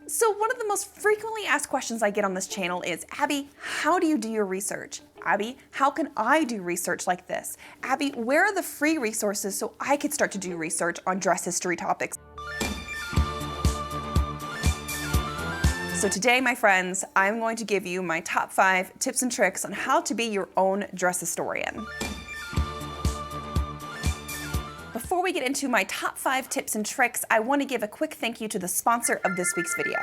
So one of the most frequently asked questions I get on this channel is, Abby, how do you do your research? Abby, how can I do research like this? Abby, where are the free resources so I could start to do research on dress history topics? So today, my friends, I'm going to give you my top 5 tips and tricks on how to be your own dress historian. Before we get into my top 5 tips and tricks, I want to give a quick thank you to the sponsor of this week's video.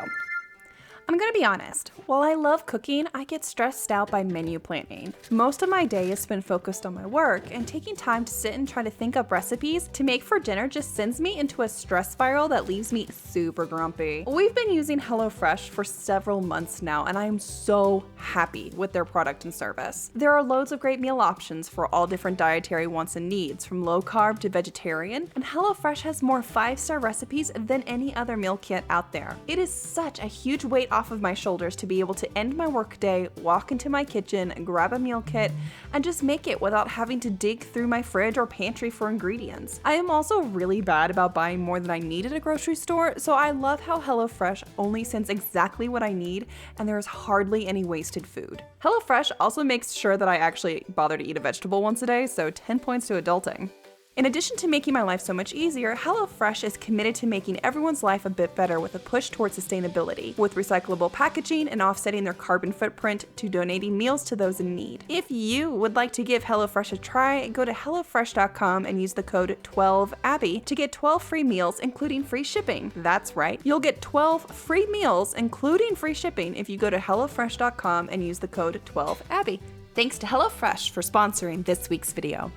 I'm gonna be honest, while I love cooking, I get stressed out by menu planning. Most of my day is spent focused on my work, and taking time to sit and try to think up recipes to make for dinner just sends me into a stress spiral that leaves me super grumpy. We've been using HelloFresh for several months now, and I am so happy with their product and service. There are loads of great meal options for all different dietary wants and needs, from low carb to vegetarian, and HelloFresh has more 5-star recipes than any other meal kit out there. It is such a huge weight off of my shoulders to be able to end my workday, walk into my kitchen, grab a meal kit, and just make it without having to dig through my fridge or pantry for ingredients. I am also really bad about buying more than I need at a grocery store, so I love how HelloFresh only sends exactly what I need, and there is hardly any wasted food. HelloFresh also makes sure that I actually bother to eat a vegetable once a day, so 10 points to adulting. In addition to making my life so much easier, HelloFresh is committed to making everyone's life a bit better with a push towards sustainability, with recyclable packaging and offsetting their carbon footprint to donating meals to those in need. If you would like to give HelloFresh a try, go to HelloFresh.com and use the code 12ABBY to get 12 free meals, including free shipping. That's right, you'll get 12 free meals, including free shipping, if you go to HelloFresh.com and use the code 12ABBY. Thanks to HelloFresh for sponsoring this week's video.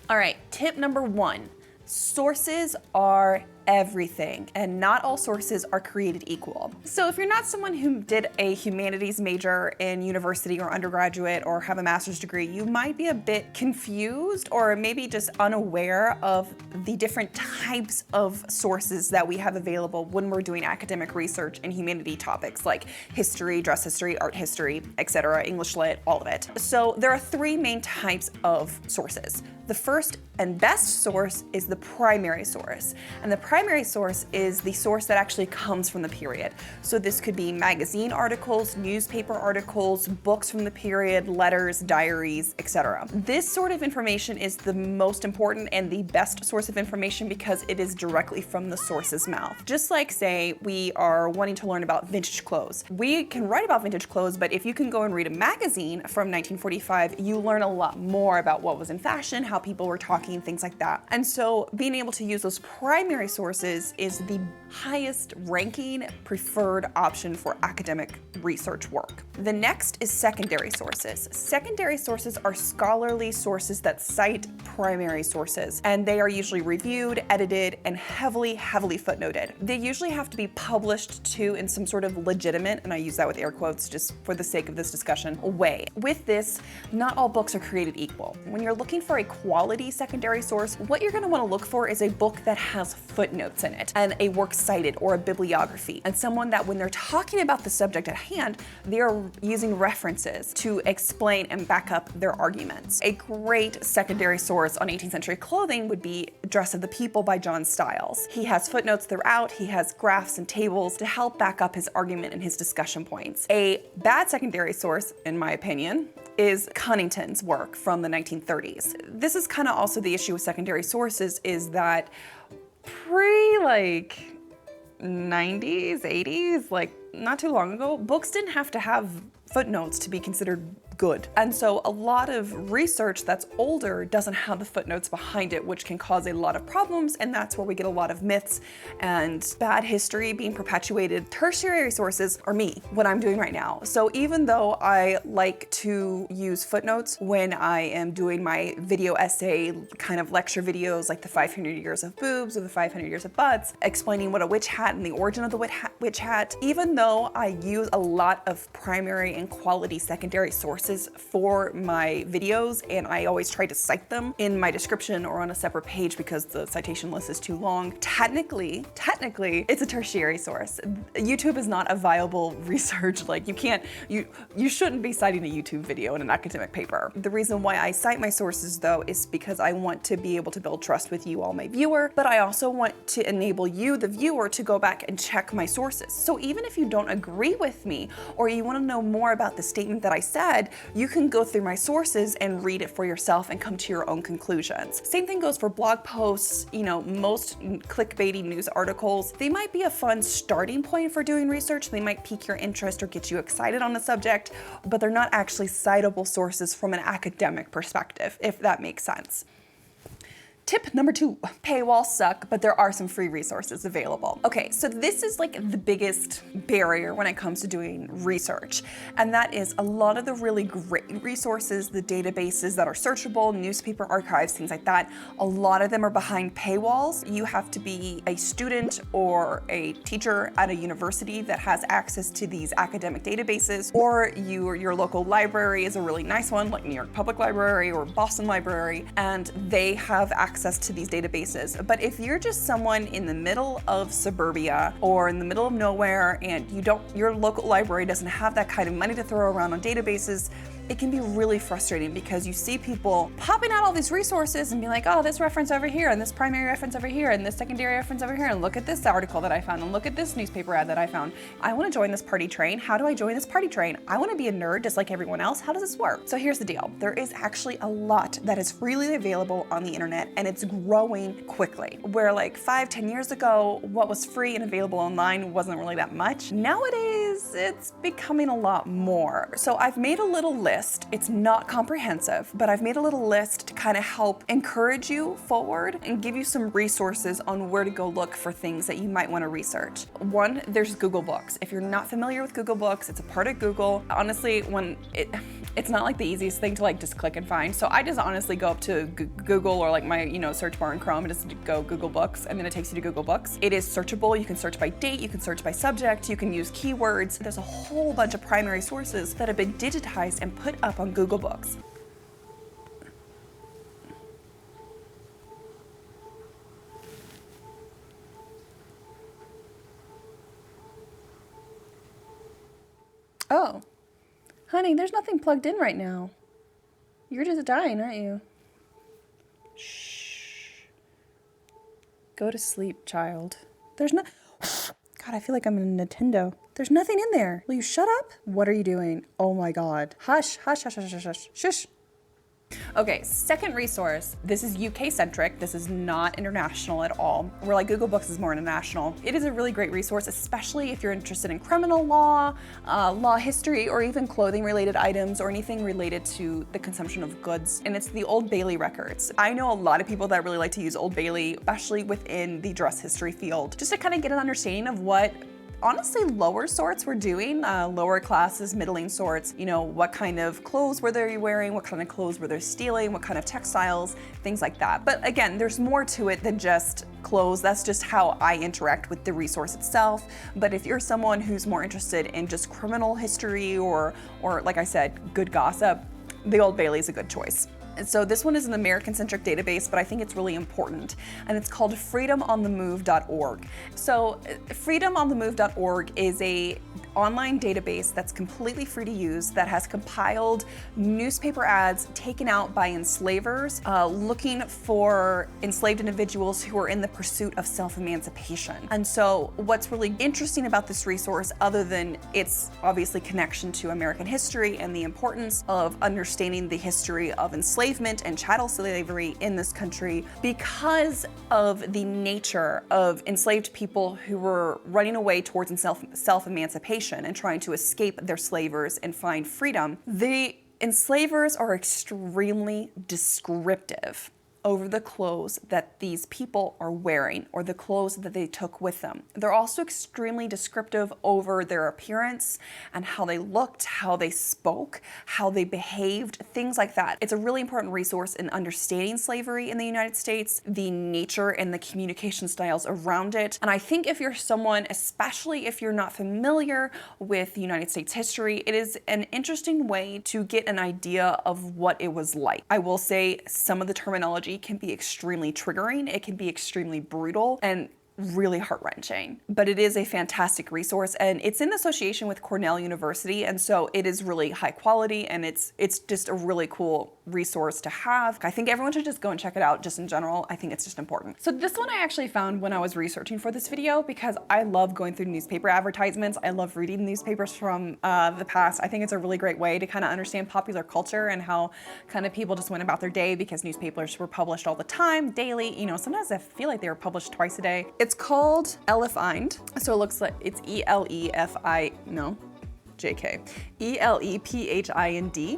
All right, tip number 1, sources are everything, and not all sources are created equal. So if you're not someone who did a humanities major in university or undergraduate or have a master's degree, you might be a bit confused or maybe just unaware of the different types of sources that we have available when we're doing academic research in humanity topics like history, dress history, art history, etc., English lit, all of it. So there are 3 main types of sources. The first and best source is the primary source, and the primary source is the source that actually comes from the period. So this could be magazine articles, newspaper articles, books from the period, letters, diaries, etc. This sort of information is the most important and the best source of information because it is directly from the source's mouth. Just like, say, we are wanting to learn about vintage clothes. We can write about vintage clothes, but if you can go and read a magazine from 1945, you learn a lot more about what was in fashion, how people were talking, things like that. And so being able to use those primary sources is the highest ranking preferred option for academic research work. The next is secondary sources. Secondary sources are scholarly sources that cite primary sources, and they are usually reviewed, edited, and heavily footnoted. They usually have to be published too in some sort of legitimate, and I use that with air quotes just for the sake of this discussion, way. With this, not all books are created equal. When you're looking for a quality secondary source, what you're going to want to look for is a book that has footnotes in it and a works cited or a bibliography, and someone that when they're talking about the subject at hand, they're using references to explain and back up their arguments. A great secondary source on 18th century clothing would be Dress of the People by John Styles. He has footnotes throughout, he has graphs and tables to help back up his argument and his discussion points. A bad secondary source, in my opinion, is Cunnington's work from the 1930s. This is kind of also the issue with secondary sources, is that pre 90s, 80s, not too long ago, books didn't have to have footnotes to be considered good. And so a lot of research that's older doesn't have the footnotes behind it, which can cause a lot of problems, and that's where we get a lot of myths and bad history being perpetuated. Tertiary sources are me, what I'm doing right now. So even though I like to use footnotes when I am doing my video essay kind of lecture videos like the 500 years of boobs or the 500 years of butts, explaining what a witch hat and the origin of the witch hat, even though I use a lot of primary and quality secondary sources sources for my videos, and I always try to cite them in my description or on a separate page because the citation list is too long. Technically, it's a tertiary source. YouTube is not a viable research. Like you shouldn't be citing a YouTube video in an academic paper. The reason why I cite my sources though is because I want to be able to build trust with you all, my viewer, but I also want to enable you, the viewer, to go back and check my sources. So even if you don't agree with me or you want to know more about the statement that I said, you can go through my sources and read it for yourself and come to your own conclusions. Same thing goes for blog posts. You know, most clickbaity news articles, they might be a fun starting point for doing research. They might pique your interest or get you excited on the subject, but they're not actually citable sources from an academic perspective, if that makes sense. Tip number 2, paywalls suck, but there are some free resources available. Okay, so this is like the biggest barrier when it comes to doing research, and that is a lot of the really great resources, the databases that are searchable, newspaper archives, things like that, a lot of them are behind paywalls. You have to be a student or a teacher at a university that has access to these academic databases, or your local library is a really nice one, like New York Public Library or Boston Library, and they have access to these databases. But if you're just someone in the middle of suburbia or in the middle of nowhere and your local library doesn't have that kind of money to throw around on databases, it can be really frustrating because you see people popping out all these resources and be like, oh, this reference over here and this primary reference over here and this secondary reference over here, and look at this article that I found and look at this newspaper ad that I found. I want to join this party train. How do I join this party train? I want to be a nerd just like everyone else. How does this work? So here's the deal. There is actually a lot that is freely available on the internet, and it's growing quickly. Where like 5-10 years ago, what was free and available online wasn't really that much. Nowadays, it's becoming a lot more. So I've made a little list. It's not comprehensive, but I've made a little list to kind of help encourage you forward and give you some resources on where to go look for things that you might want to research. One, there's Google Books. If you're not familiar with Google Books, it's a part of Google. Honestly, it's not like the easiest thing to like just click and find. So I just honestly go up to Google or like my search bar in Chrome and just go Google Books, and then it takes you to Google Books. It is searchable. You can search by date, you can search by subject, you can use keywords. There's a whole bunch of primary sources that have been digitized and put up on Google Books. Oh, honey, there's nothing plugged in right now. You're just dying, aren't you? Shh. Go to sleep, child. There's no... God, I feel like I'm in a Nintendo. There's nothing in there. Will you shut up? What are you doing? Oh my God. Hush, hush, hush, hush, hush, hush, shush. Okay, second resource. This is UK centric. This is not international at all. Where like Google Books is more international. It is a really great resource, especially if you're interested in criminal law, law history, or even clothing related items or anything related to the consumption of goods. And it's the Old Bailey records. I know a lot of people that really like to use Old Bailey, especially within the dress history field, just to kind of get an understanding of what honestly lower sorts were doing, lower classes, middling sorts, what kind of clothes were they wearing, what kind of clothes were they stealing, what kind of textiles, things like that. But again, there's more to it than just clothes. That's just how I interact with the resource itself. But if you're someone who's more interested in just criminal history or like I said, good gossip, the Old Bailey is a good choice. So this one is an American-centric database, but I think it's really important, and it's called freedomonthemove.org. So freedomonthemove.org is a online database that's completely free to use that has compiled newspaper ads taken out by enslavers looking for enslaved individuals who are in the pursuit of self-emancipation. And so what's really interesting about this resource, other than its obviously connection to American history and the importance of understanding the history of enslavement and chattel slavery in this country, because of the nature of enslaved people who were running away towards self-emancipation and trying to escape their slavers and find freedom, the enslavers are extremely descriptive over the clothes that these people are wearing or the clothes that they took with them. They're also extremely descriptive over their appearance and how they looked, how they spoke, how they behaved, things like that. It's a really important resource in understanding slavery in the United States, the nature and the communication styles around it. And I think if you're someone, especially if you're not familiar with the United States history, it is an interesting way to get an idea of what it was like. I will say some of the terminology can be extremely triggering, it can be extremely brutal, and really heart-wrenching, but it is a fantastic resource, and it's in association with Cornell University, and so it is really high quality, and it's just a really cool resource to have. I think everyone should just go and check it out just in general. I think it's just important. So this one I actually found when I was researching for this video because I love going through newspaper advertisements. I love reading newspapers from the past. I think it's a really great way to kind of understand popular culture and how kind of people just went about their day because newspapers were published all the time, daily. You know, sometimes I feel like they were published twice a day. It's called Elefind, so it looks like it's Elephind,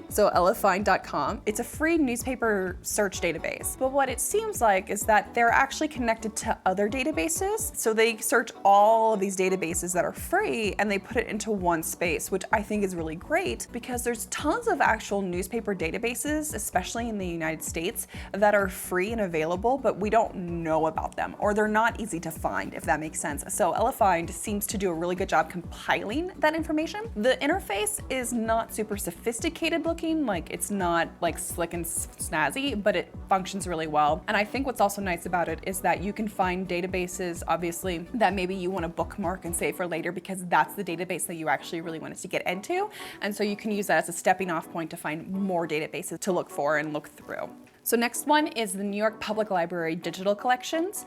so elefind.com. It's a free newspaper search database. But what it seems like is that they're actually connected to other databases. So they search all of these databases that are free and they put it into one space, which I think is really great because there's tons of actual newspaper databases, especially in the United States, that are free and available, but we don't know about them or they're not easy to find, if that makes sense. So Elefind seems to do a really good job compiling that information. The interface is not super sophisticated looking, like it's not like slick and snazzy, but it functions really well. And I think what's also nice about it is that you can find databases, obviously, that maybe you want to bookmark and save for later because that's the database that you actually really wanted to get into. And so you can use that as a stepping off point to find more databases to look for and look through. So next one is the New York Public Library digital collections.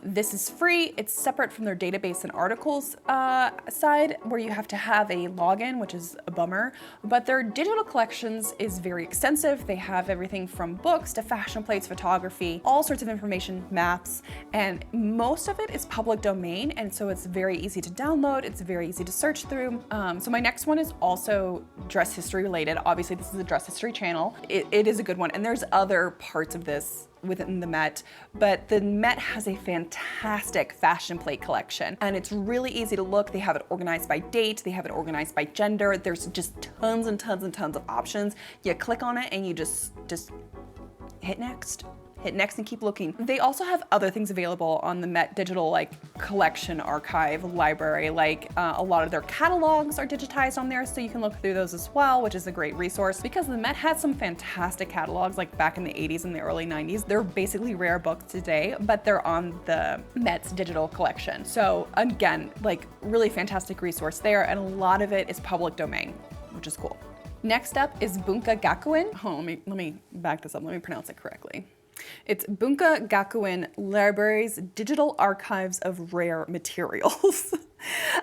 This is free. It's separate from their database and articles side where you have to have a login, which is a bummer. But their digital collections is very extensive. They have everything from books to fashion plates, photography, all sorts of information, maps, and most of it is public domain. And so it's very easy to download. It's very easy to search through. So my next one is also dress history related. Obviously this is a dress history channel. It is a good one. And there's other parts of this within the Met, but the Met has a fantastic fashion plate collection and it's really easy to look. They have it organized by date, they have it organized by gender. There's just tons and tons and tons of options. You click on it and you just hit next. Hit next and keep looking. They also have other things available on the Met digital collection archive library, a lot of their catalogs are digitized on there, so you can look through those as well, which is a great resource because the Met had some fantastic catalogs back in the 80s and the early 90s. They're basically rare books today, but they're on the Met's digital collection. So again, really fantastic resource there, and a lot of it is public domain, which is cool. Next up is Bunka Gakuen. Oh, let me back this up. Let me pronounce it correctly. It's Bunka Gakuen Library's Digital Archives of Rare Materials.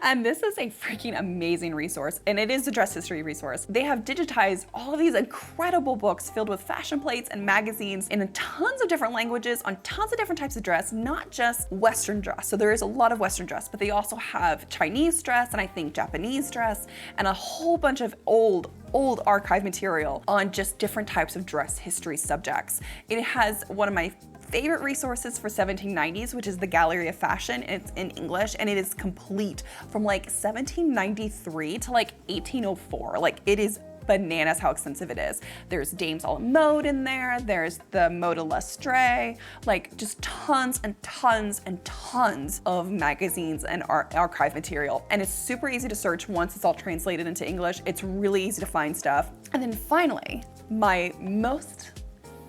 And this is a freaking amazing resource, and it is a dress history resource. They have digitized all of these incredible books filled with fashion plates and magazines in tons of different languages on tons of different types of dress, not just Western dress. So there is a lot of Western dress, but they also have Chinese dress and I think Japanese dress and a whole bunch of old archive material on just different types of dress history subjects. It has one of my favorite resources for 1790s, which is the Gallery of Fashion. It's in English and it is complete from 1793 to 1804. It is bananas how extensive it is. There's Dames a la Mode in there. There's the Mode Illustrée, just tons and tons and tons of magazines and archive material. And it's super easy to search once it's all translated into English. It's really easy to find stuff. And then finally, my most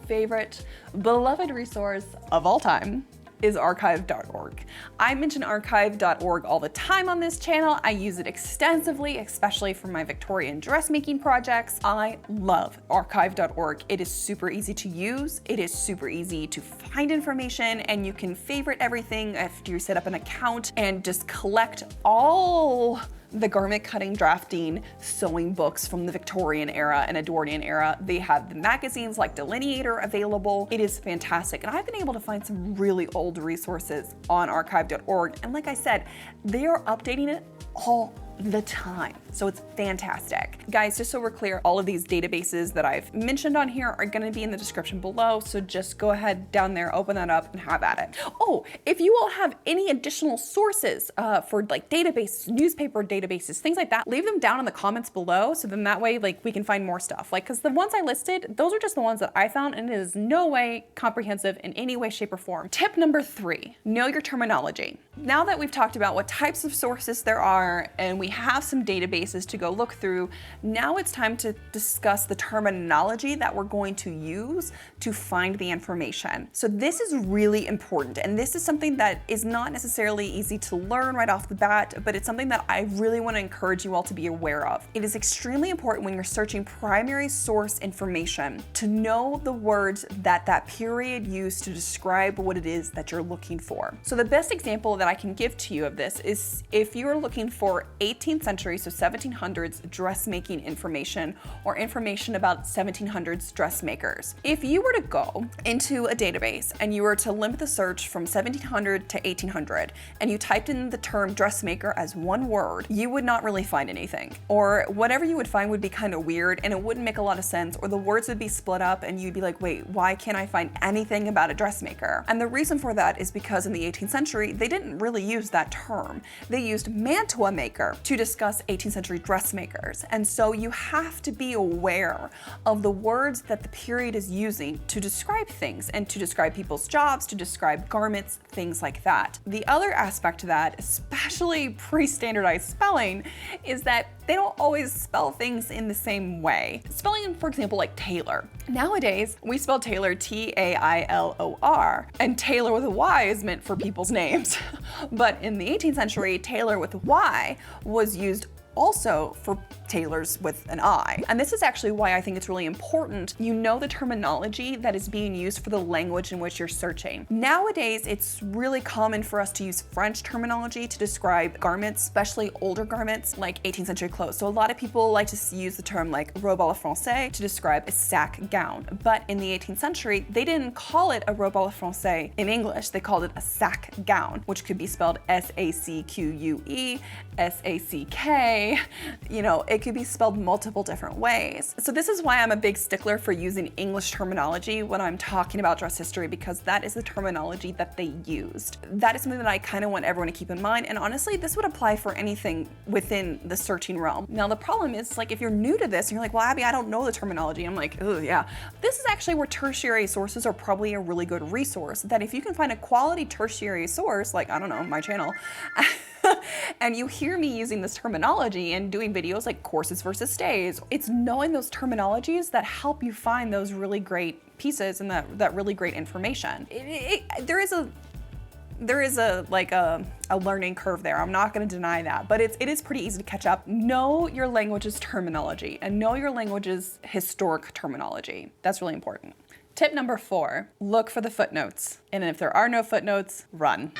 favorite, beloved resource of all time is archive.org. I mention archive.org all the time on this channel. I use it extensively, especially for my Victorian dressmaking projects. I love archive.org. It is super easy to use. It is super easy to find information, and you can favorite everything after you set up an account and just collect all the garment cutting, drafting, sewing books from the Victorian era and Edwardian era. They have the magazines like Delineator available. It is fantastic. And I've been able to find some really old resources on archive.org. And like I said, they are updating it all the time. So it's fantastic. Guys, just so we're clear, all of these databases that I've mentioned on here are gonna be in the description below. So just go ahead down there, open that up and have at it. Oh, if you all have any additional sources for like databases, newspaper databases, things like that, leave them down in the comments below. So then that way, like we can find more stuff. Like, cause the ones I listed, those are just the ones that I found and it is no way comprehensive in any way, shape or form. Tip number 3, know your terminology. Now that we've talked about what types of sources there are and we have some databases to go look through, now it's time to discuss the terminology that we're going to use to find the information. So this is really important, and this is something that is not necessarily easy to learn right off the bat, but it's something that I really want to encourage you all to be aware of. It is extremely important when you're searching primary source information to know the words that that period used to describe what it is that you're looking for. So the best example that I can give to you of this is if you're looking for 18th century, so 1700s dressmaking information or information about 1700s dressmakers. If you were to go into a database and you were to limit the search from 1700 to 1800 and you typed in the term dressmaker as one word, you would not really find anything. Or whatever you would find would be kind of weird and it wouldn't make a lot of sense, or the words would be split up and you'd be like, wait, why can't I find anything about a dressmaker? And the reason for that is because in the 18th century, they didn't really use that term. They used mantua maker to discuss 18th century dressmakers. And so you have to be aware of the words that the period is using to describe things and to describe people's jobs, to describe garments, things like that. The other aspect to that, especially pre-standardized spelling, is that they don't always spell things in the same way. Spelling, for example, like Taylor. Nowadays, we spell Taylor T-A-I-L-O-R, and Taylor with a Y is meant for people's names. But in the 18th century, Taylor with a Y was used also for tailors with an I. And this is actually why I think it's really important you know the terminology that is being used for the language in which you're searching. Nowadays, it's really common for us to use French terminology to describe garments, especially older garments like 18th century clothes. So a lot of people like to use the term like robe à la française to describe a sack gown. But in the 18th century, they didn't call it a robe à la française in English. They called it a sack gown, which could be spelled S-A-C-Q-U-E, S-A-C-K, you know, it could be spelled multiple different ways. So this is why I'm a big stickler for using English terminology when I'm talking about dress history, because that is the terminology that they used. That is something that I kind of want everyone to keep in mind. And honestly, this would apply for anything within the searching realm. Now, the problem is, like, if you're new to this and you're like, well, Abby, I don't know the terminology. I'm like, oh yeah. This is actually where tertiary sources are probably a really good resource, that if you can find a quality tertiary source, like, I don't know, my channel, and you hear me using this terminology and doing videos like courses versus stays, it's knowing those terminologies that help you find those really great pieces and that really great information. There is a learning curve there. I'm not going to deny that, but it is pretty easy to catch up. Know your language's terminology and know your language's historic terminology. That's really important. Tip number 4, look for the footnotes. And if there are no footnotes, run.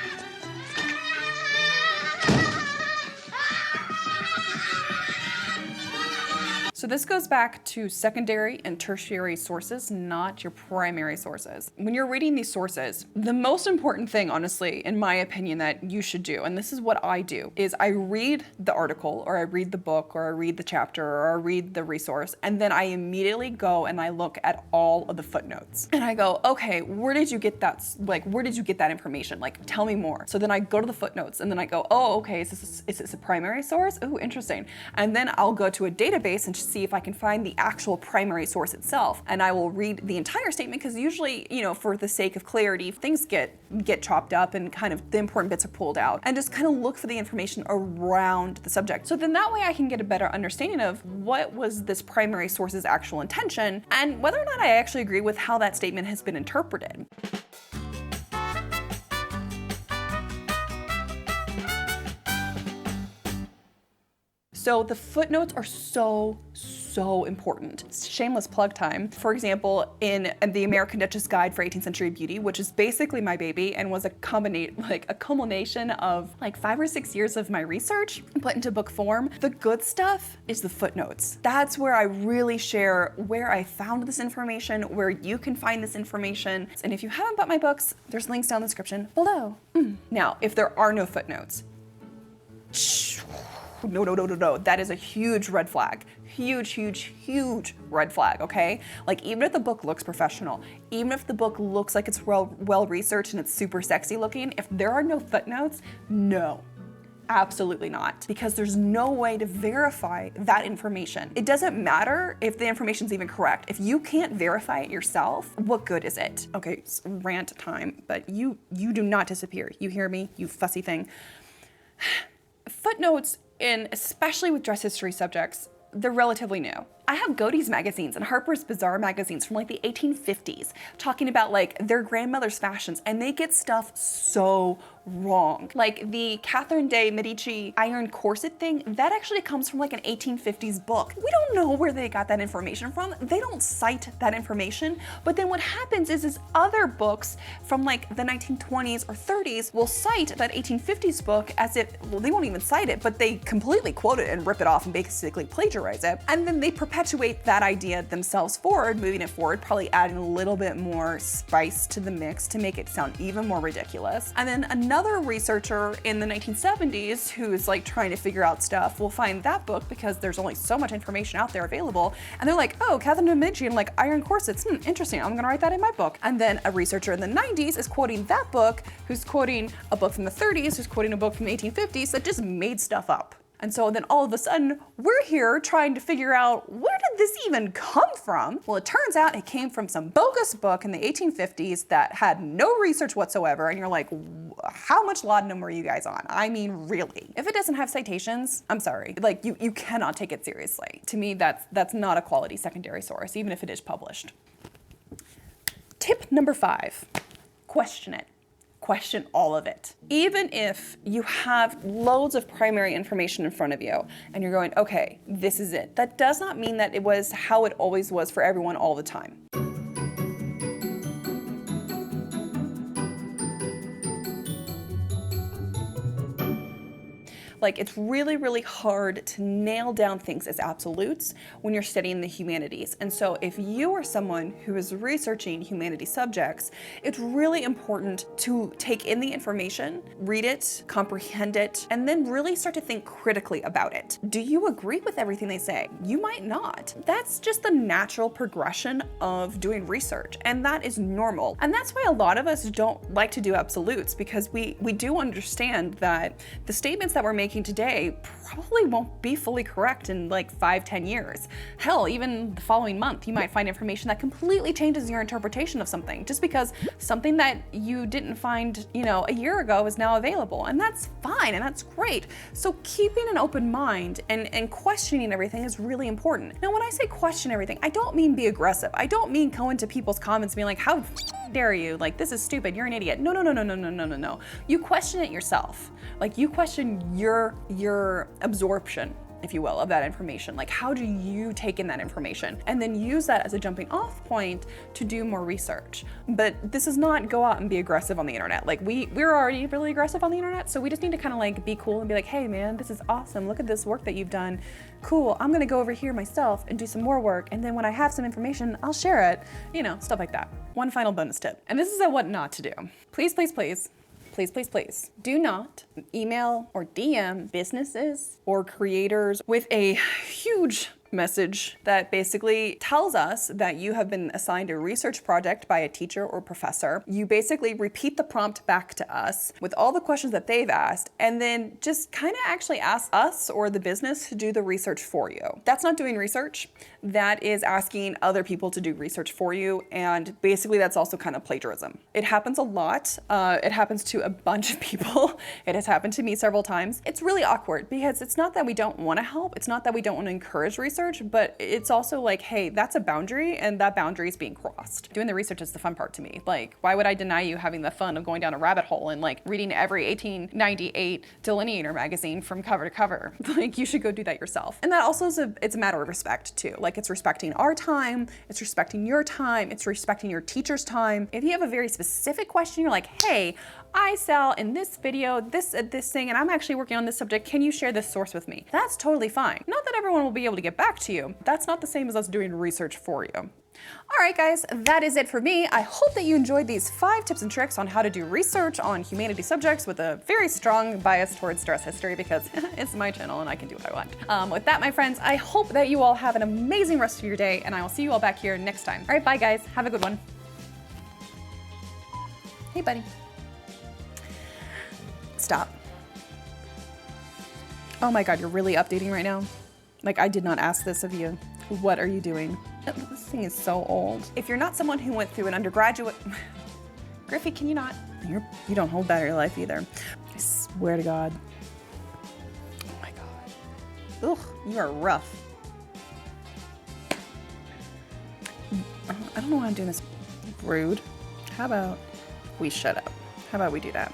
So this goes back to secondary and tertiary sources, not your primary sources. When you're reading these sources, the most important thing, honestly, in my opinion, that you should do, and this is what I do, is I read the article, or I read the book, or I read the chapter, or I read the resource, and then I immediately go and I look at all of the footnotes. And I go, okay, where did you get that? Like, where did you get that information? Like, tell me more. So then I go to the footnotes, and then I go, oh, okay, is this a primary source? Oh, interesting. And then I'll go to a database and see if I can find the actual primary source itself. And I will read the entire statement, because usually, you know, for the sake of clarity, things get chopped up and kind of the important bits are pulled out, and just kind of look for the information around the subject. So then that way I can get a better understanding of what was this primary source's actual intention and whether or not I actually agree with how that statement has been interpreted. So the footnotes are so important. Shameless plug time. For example, in the American Duchess Guide for 18th Century Beauty, which is basically my baby and was a culmination of like 5 or 6 years of my research put into book form, the good stuff is the footnotes. That's where I really share where I found this information, where you can find this information. And if you haven't bought my books, there's links down in the description below. Now, if there are no footnotes, no, no, no, no, no. That is a huge red flag. Huge, huge, huge red flag, okay? Like, even if the book looks professional, even if the book looks like it's well researched and it's super sexy looking, if there are no footnotes, no. Absolutely not, because there's no way to verify that information. It doesn't matter if the information's even correct. If you can't verify it yourself, what good is it? Okay, it's rant time, but you do not disappear. You hear me, you fussy thing. Footnotes, especially with dress history subjects, they're relatively new. I have Godey's magazines and Harper's Bazaar magazines from like the 1850s talking about like their grandmother's fashions, and they get stuff so wrong. Like the Catherine de Medici iron corset thing, that actually comes from like an 1850s book. We don't know where they got that information from. They don't cite that information. But then what happens is other books from like the 1920s or 30s will cite that 1850s book as if, well, they won't even cite it, but they completely quote it and rip it off and basically plagiarize it. And then they perpetuate that idea themselves forward, moving it forward, probably adding a little bit more spice to the mix to make it sound even more ridiculous. And then another researcher in the 1970s who's like trying to figure out stuff will find that book because there's only so much information out there available. And they're like, oh, Catherine de Medici and like iron corsets, interesting, I'm gonna write that in my book. And then a researcher in the 90s is quoting that book, who's quoting a book from the 30s, who's quoting a book from the 1850s that just made stuff up. And so then all of a sudden, we're here trying to figure out, where did this even come from? Well, it turns out it came from some bogus book in the 1850s that had no research whatsoever. And you're like, how much laudanum were you guys on? I mean, really? If it doesn't have citations, I'm sorry. Like, you cannot take it seriously. To me, that's not a quality secondary source, even if it is published. Tip number 5, question it. Question all of it. Even if you have loads of primary information in front of you and you're going, okay, this is it. That does not mean that it was how it always was for everyone all the time. Like, it's really, really hard to nail down things as absolutes when you're studying the humanities. And so if you are someone who is researching humanities subjects, it's really important to take in the information, read it, comprehend it, and then really start to think critically about it. Do you agree with everything they say? You might not. That's just the natural progression of doing research, and that is normal. And that's why a lot of us don't like to do absolutes, because we do understand that the statements that we're making today probably won't be fully correct in like 5-10 years. Hell, even the following month, you might find information that completely changes your interpretation of something, just because something that you didn't find, a year ago is now available. And that's fine, and that's great. So keeping an open mind and questioning everything is really important. Now, when I say question everything, I don't mean be aggressive. I don't mean go into people's comments and be like, how dare you? Like, this is stupid, you're an idiot. No, no, no, no, no, no, no, no, no. You question it yourself. Like, you question your absorption, if you will, of that information. Like, how do you take in that information? And then use that as a jumping off point to do more research. But this is not go out and be aggressive on the internet. Like, we're already really aggressive on the internet, so we just need to kind of like be cool and be like, hey man, this is awesome. Look at this work that you've done. Cool, I'm gonna go over here myself and do some more work. And then when I have some information, I'll share it. Stuff like that. One final bonus tip. And this is a what not to do. Please, please, please. Please, please, please do not email or DM businesses or creators with a huge message that basically tells us that you have been assigned a research project by a teacher or professor. You basically repeat the prompt back to us with all the questions that they've asked, and then just kind of actually ask us or the business to do the research for you. That's not doing research. That is asking other people to do research for you, and basically that's also kind of plagiarism. It happens a lot. It happens to a bunch of people. It has happened to me several times. It's really awkward because it's not that we don't want to help. It's not that we don't want to encourage research, but it's also like, hey, that's a boundary, and that boundary is being crossed. Doing the research is the fun part to me. Like, why would I deny you having the fun of going down a rabbit hole and like reading every 1898 Delineator magazine from cover to cover? Like, you should go do that yourself. And that also is it's a matter of respect too. Like, it's respecting our time, it's respecting your time, it's respecting your teacher's time. If you have a very specific question, you're like, hey, I sell in this video this thing, and I'm actually working on this subject. Can you share this source with me? That's totally fine. Not that everyone will be able to get back to you. That's not the same as us doing research for you. All right, guys, that is it for me. I hope that you enjoyed these 5 tips and tricks on how to do research on humanities subjects with a very strong bias towards dress history because it's my channel and I can do what I want. With that, my friends, I hope that you all have an amazing rest of your day and I will see you all back here next time. All right, bye guys. Have a good one. Hey, buddy. Stop. Oh my God, you're really updating right now? Like, I did not ask this of you. What are you doing? This thing is so old. If you're not someone who went through an undergraduate... Griffey, can you not? You don't hold back your life either. I swear to God. Oh my God. Ugh, you are rough. I don't know why I'm doing this. Rude. How about we shut up? How about we do that?